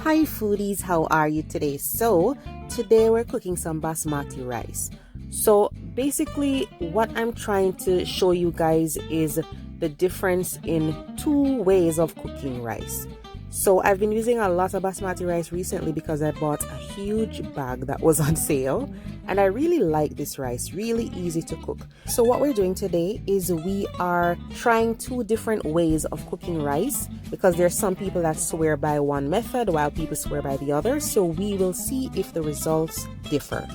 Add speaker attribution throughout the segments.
Speaker 1: Hi foodies, how are you today? So today we're cooking some basmati rice. So basically what I'm trying to show you guys is the difference in two ways of cooking rice. So I've been using a lot of basmati rice recently because I bought a huge bag that was on sale and I really like this rice, really easy to cook. So what we're doing today is we are trying two different ways of cooking rice because there's some people that swear by one method while people swear by the other. So we will see if the results differ.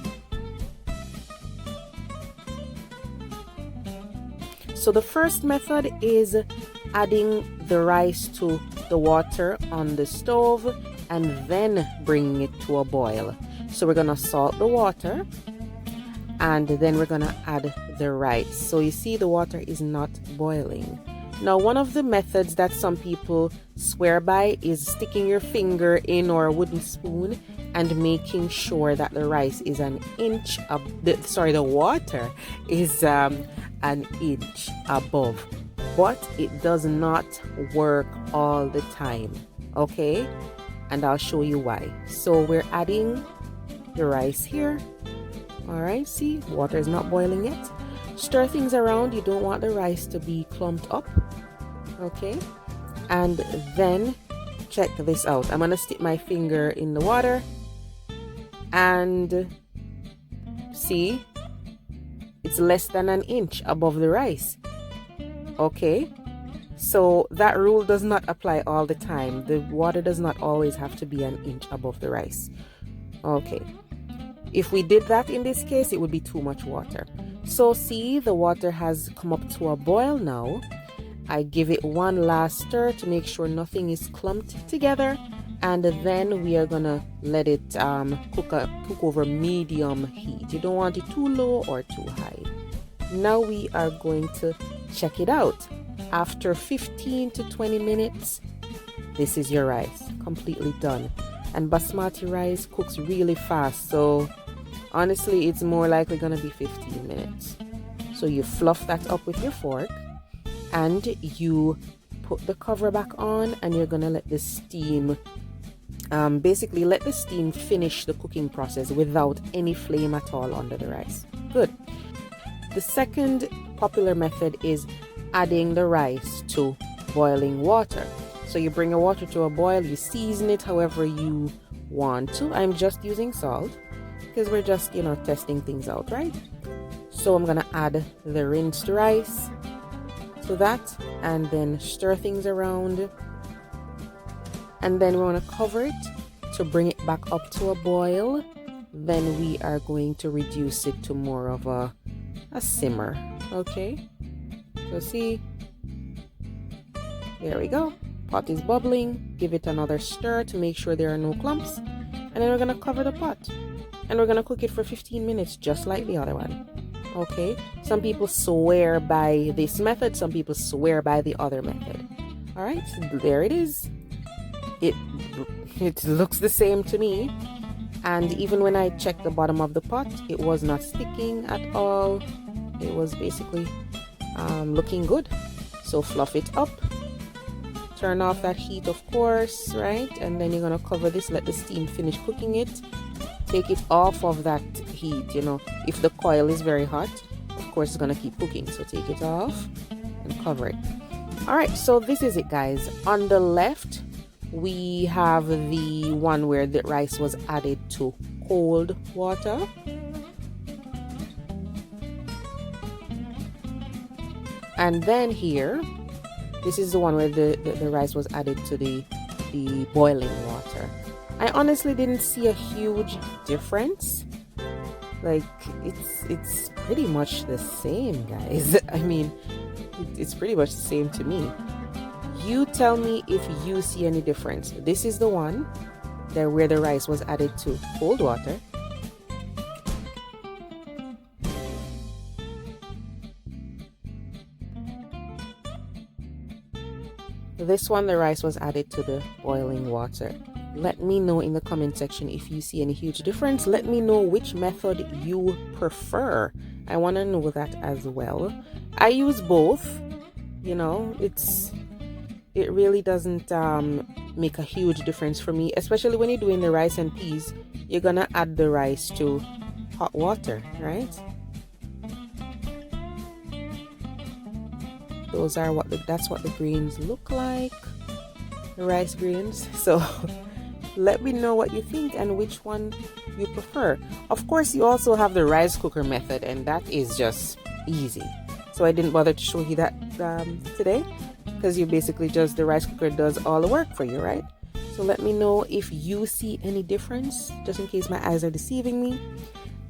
Speaker 1: So the first method is adding the rice to the water on the stove and then bringing it to a boil. So we're gonna salt the water and then we're gonna add the rice. So you see the water is not boiling. Now one of the methods that some people swear by is sticking your finger in or a wooden spoon and making sure that the rice is an inch the water is an inch above. But it does not work all the time, okay? And I'll show you why. So we're adding the rice here. All right, see, water is not boiling yet. Stir things around. You don't want the rice to be clumped up, okay? And then check this out. I'm gonna stick my finger in the water and see, it's less than an inch above the rice. Okay, so that rule does not apply all the time. The water does not always have to be an inch above the rice. Okay, if we did that in this case, it would be too much water. So see, the water has come up to a boil now. I give it one last stir to make sure nothing is clumped together, and then we are gonna let it cook over medium heat. You don't want it too low or too high. Now we are going to check it out. After 15 to 20 minutes, this is your rice, completely done. And basmati rice cooks really fast, so honestly it's more likely gonna be 15 minutes. So you fluff that up with your fork and you put the cover back on and you're gonna let the steam basically let the steam finish the cooking process without any flame at all under the rice. Good. The second popular method is adding the rice to boiling water. So you bring your water to a boil, you season it however you want to. I'm just using salt because we're just, testing things out, right? So I'm gonna add the rinsed rice to that and then stir things around. And then we're gonna cover it to bring it back up to a boil. Then we are going to reduce it to more of a simmer. Okay, so see, there we go. Pot is bubbling. Give it another stir to make sure there are no clumps, and then we're gonna cover the pot and we're gonna cook it for 15 minutes just like the other one. Okay, some people swear by this method, some people swear by the other method. All right, so there it is. It looks the same to me. And even when I checked the bottom of the pot, it was not sticking at all. It was basically looking good. So fluff it up. Turn off that heat, of course, right? And then you're going to cover this, let the steam finish cooking it. Take it off of that heat, If the coil is very hot, of course, it's going to keep cooking. So take it off and cover it. All right, so this is it, guys. On the left, we have the one where the rice was added to cold water. And then here, this is the one where the rice was added to the boiling water. I honestly didn't see a huge difference. Like, it's pretty much the same, guys. I mean, it's pretty much the same to me. You tell me if you see any difference. This is the one there where the rice was added to cold water. This one, the rice was added to the boiling water. Let me know in the comment section if you see any huge difference. Let me know which method you prefer. I want to know that as well. I use both. It's it really doesn't make a huge difference for me, especially when you're doing the rice and peas. You're gonna add the rice to hot water, right? That's what the greens look like, the rice greens. So let me know what you think and which one you prefer. Of course, you also have the rice cooker method, and that is just easy. So I didn't bother to show you that today, because you basically just, the rice cooker does all the work for you, right? So let me know if you see any difference, just in case my eyes are deceiving me.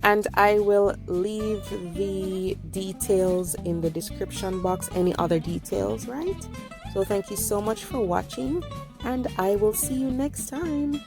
Speaker 1: And I will leave the details in the description box, any other details, right? So thank you so much for watching, and I will see you next time.